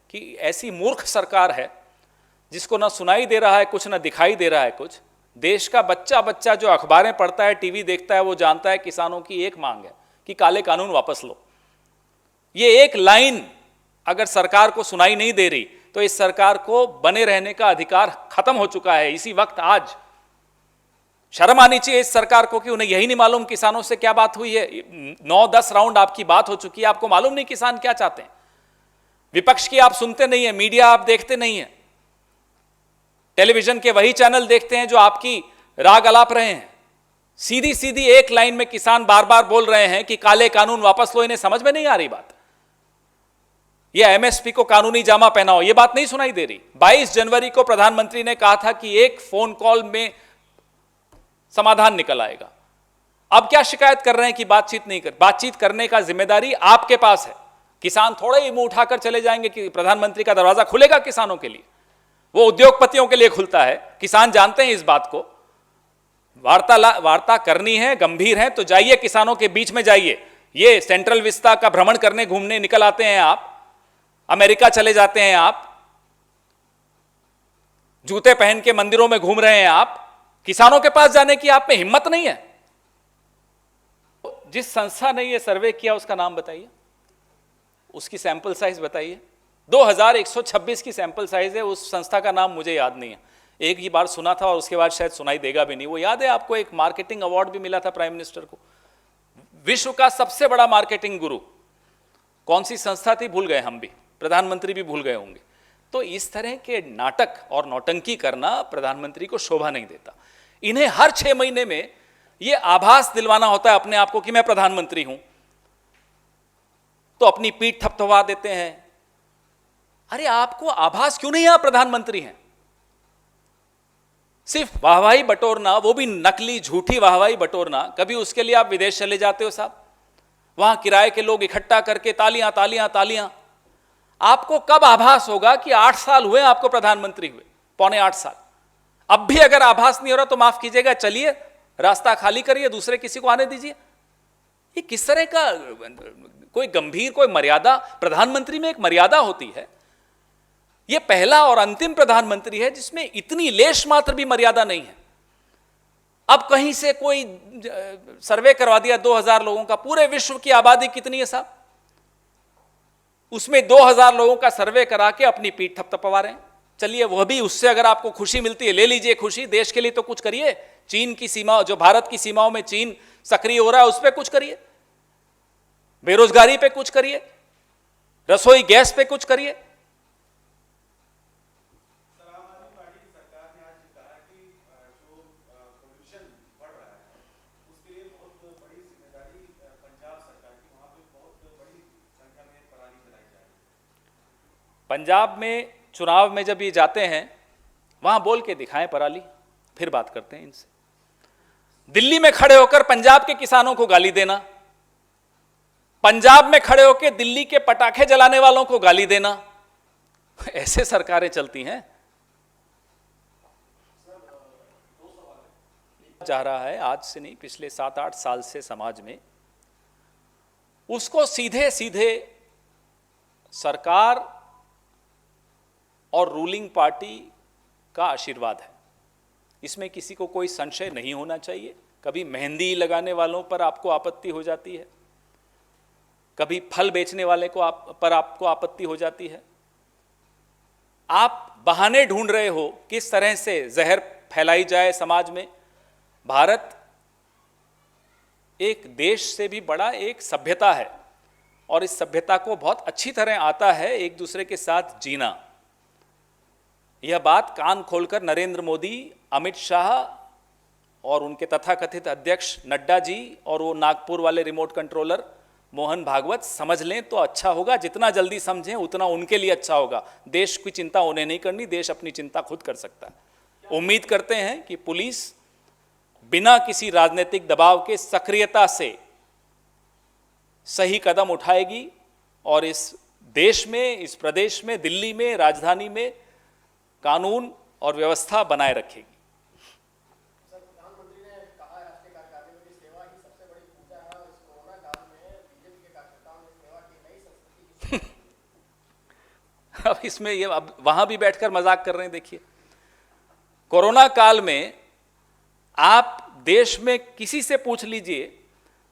कि ऐसी मूर्ख सरकार है जिसको ना सुनाई दे रहा है कुछ, ना दिखाई दे रहा है कुछ। देश का बच्चा बच्चा जो अखबारें पढ़ता है, टीवी देखता है, वो जानता है किसानों की एक मांग है कि काले कानून वापस लो। ये एक लाइन अगर सरकार को सुनाई नहीं दे रही तो इस सरकार को बने रहने का अधिकार खत्म हो चुका है इसी वक्त। आज शर्म आनी चाहिए इस सरकार को कि उन्हें यही नहीं मालूम किसानों से क्या बात हुई है। 9-10 राउंड आपकी बात हो चुकी है, आपको मालूम नहीं किसान क्या चाहते हैं। विपक्ष की आप सुनते नहीं है, मीडिया आप देखते नहीं है, टेलीविजन के वही चैनल देखते हैं जो आपकी राग अलाप रहे हैं। सीधी सीधी एक लाइन में किसान बार बार बोल रहे हैं कि काले कानून वापस लो। इन्हें समझ में नहीं आ रही बात। ये एमएसपी को कानूनी जामा पहनाओ, ये बात नहीं सुनाई दे रही। 22 जनवरी को प्रधानमंत्री ने कहा था कि एक फोन कॉल में समाधान निकल आएगा। अब क्या शिकायत कर रहे हैं कि बातचीत करने का जिम्मेदारी आपके पास है। किसान थोड़े ही मुंह उठाकर चले जाएंगे कि प्रधानमंत्री का दरवाजा खुलेगा किसानों के लिए। वो उद्योगपतियों के लिए खुलता है, किसान जानते हैं इस बात को। वार्ता करनी है, गंभीर है तो जाइए किसानों के बीच में जाइए। ये सेंट्रल विस्ता का भ्रमण करने घूमने निकल आते हैं आप, अमेरिका चले जाते हैं आप, जूते पहन के मंदिरों में घूम रहे हैं आप, किसानों के पास जाने की आप में हिम्मत नहीं है। जिस संस्था ने यह सर्वे किया उसका नाम बताइए, उसकी सैंपल साइज बताइए। 2126 की सैंपल साइज है। उस संस्था का नाम मुझे याद नहीं है, एक ही बार सुना था और उसके बाद शायद सुनाई देगा भी नहीं। वो याद है आपको, एक मार्केटिंग अवार्ड भी मिला था प्राइम मिनिस्टर को। विश्व का सबसे बड़ा मार्केटिंग गुरु कौन सी संस्था थी भूल गए हम भी, प्रधानमंत्री भी भूल गए होंगे। तो इस तरह के नाटक और नौटंकी करना प्रधानमंत्री को शोभा नहीं देता। इन्हें हर 6 महीने में ये आभास दिलवाना होता है अपने आप को कि मैं प्रधानमंत्री हूं, तो अपनी पीठ थपथपा देते हैं। अरे आपको आभास क्यों नहीं, आप प्रधानमंत्री हैं? सिर्फ वाहवाही बटोरना, वो भी नकली झूठी वाहवाही बटोरना। कभी उसके लिए आप विदेश चले जाते हो साहब, वहां किराए के लोग इकट्ठा करके तालियां तालियां तालियां। आपको कब आभास होगा कि 8 साल हुए आपको प्रधानमंत्री हुए, पौने 8 साल। अब भी अगर आभास नहीं हो रहा तो माफ कीजिएगा, चलिए रास्ता खाली करिए, दूसरे किसी को आने दीजिए। ये किस तरह का कोई गंभीर, कोई मर्यादा, प्रधानमंत्री में एक मर्यादा होती है। यह पहला और अंतिम प्रधानमंत्री है जिसमें इतनी लेश मात्र भी मर्यादा नहीं है। अब कहीं से कोई सर्वे करवा दिया 2000 लोगों का, पूरे विश्व की आबादी कितनी है साहब, उसमें 2000 लोगों का सर्वे करा के अपनी पीठ थपथपा रहे हैं। चलिए वह भी, उससे अगर आपको खुशी मिलती है ले लीजिए खुशी। देश के लिए तो कुछ करिए। चीन की सीमा, जो भारत की सीमाओं में चीन सक्रिय हो रहा है, उस पर कुछ करिए, बेरोजगारी पे कुछ करिए, रसोई गैस पे कुछ करिए। पंजाब में चुनाव में जब ये जाते हैं वहां बोल के दिखाएं पराली, फिर बात करते हैं इनसे। दिल्ली में खड़े होकर पंजाब के किसानों को गाली देना, पंजाब में खड़े होकर दिल्ली के पटाखे जलाने वालों को गाली देना, ऐसे सरकारें चलती हैं। जा रहा है आज से नहीं, पिछले 7-8 साल से समाज में, उसको सीधे सीधे सरकार और रूलिंग पार्टी का आशीर्वाद है। इसमें किसी को कोई संशय नहीं होना चाहिए। कभी मेहंदी लगाने वालों पर आपको आपत्ति हो जाती है, कभी फल बेचने वाले को पर आपको आपत्ति हो जाती है। आप बहाने ढूंढ रहे हो किस तरह से जहर फैलाई जाए समाज में। भारत एक देश से भी बड़ा एक सभ्यता है और इस सभ्यता को बहुत अच्छी तरह आता है एक दूसरे के साथ जीना। यह बात कान खोलकर नरेंद्र मोदी, अमित शाह और उनके तथाकथित अध्यक्ष नड्डा जी और वो नागपुर वाले रिमोट कंट्रोलर मोहन भागवत समझ लें तो अच्छा होगा। जितना जल्दी समझें उतना उनके लिए अच्छा होगा। देश की चिंता उन्हें नहीं करनी, देश अपनी चिंता खुद कर सकता है। उम्मीद करते हैं कि पुलिस बिना किसी राजनीतिक दबाव के सक्रियता से सही कदम उठाएगी और इस देश में, इस प्रदेश में, दिल्ली में, राजधानी में कानून और व्यवस्था बनाए रखेगी। प्रधानमंत्री ने कहा राष्ट्रीय कार्यकारिणी में सेवा ही सबसे बड़ी पूजा है और इस कोरोना काल में बीजेपी के कार्यकर्ताओं ने सेवा की नई संस्कृति अब इसमें ये अब वहां भी बैठकर मजाक कर रहे हैं। देखिए, कोरोना काल में आप देश में किसी से पूछ लीजिए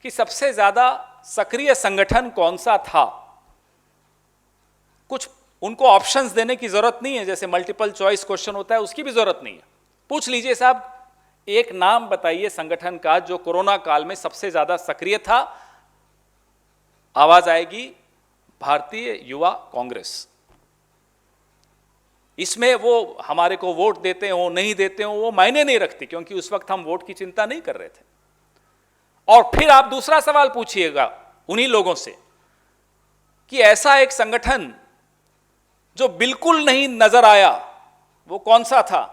कि सबसे ज्यादा सक्रिय संगठन कौन सा था, कुछ उनको ऑप्शंस देने की जरूरत नहीं है, जैसे मल्टीपल चॉइस क्वेश्चन होता है उसकी भी जरूरत नहीं है। पूछ लीजिए साहब, एक नाम बताइए संगठन का जो कोरोना काल में सबसे ज्यादा सक्रिय था। आवाज आएगी भारतीय युवा कांग्रेस। इसमें वो हमारे को वोट देते हो नहीं देते हो वो मायने नहीं रखती, क्योंकि उस वक्त हम वोट की चिंता नहीं कर रहे थे। और फिर आप दूसरा सवाल पूछिएगा उन्हीं लोगों से कि ऐसा एक संगठन जो बिल्कुल नहीं नजर आया, वो कौन सा था?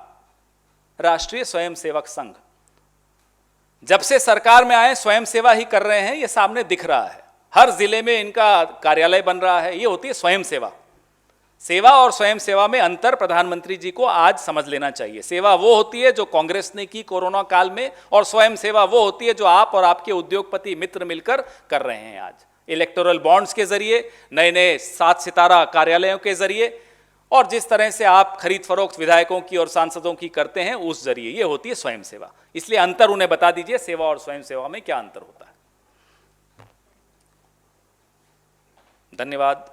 राष्ट्रीय स्वयंसेवक संघ। जब से सरकार में आए स्वयं सेवा ही कर रहे हैं, ये सामने दिख रहा है। हर जिले में इनका कार्यालय बन रहा है। ये होती है स्वयं सेवा। सेवा और स्वयं सेवा में अंतर प्रधानमंत्री जी को आज समझ लेना चाहिए। सेवा वो होती है जो कांग्रेस ने की कोरोना काल में, और स्वयं सेवा वो होती है जो आप और आपके उद्योगपति मित्र मिलकर कर रहे हैं आज, इलेक्टोरल बॉन्ड्स के जरिए, नए नए 7 सितारा कार्यालयों के जरिए, और जिस तरह से आप खरीद फरोख्त विधायकों की और सांसदों की करते हैं उस जरिए। ये होती है स्वयं सेवा। इसलिए अंतर उन्हें बता दीजिए, सेवा और स्वयं सेवा में क्या अंतर होता है। धन्यवाद।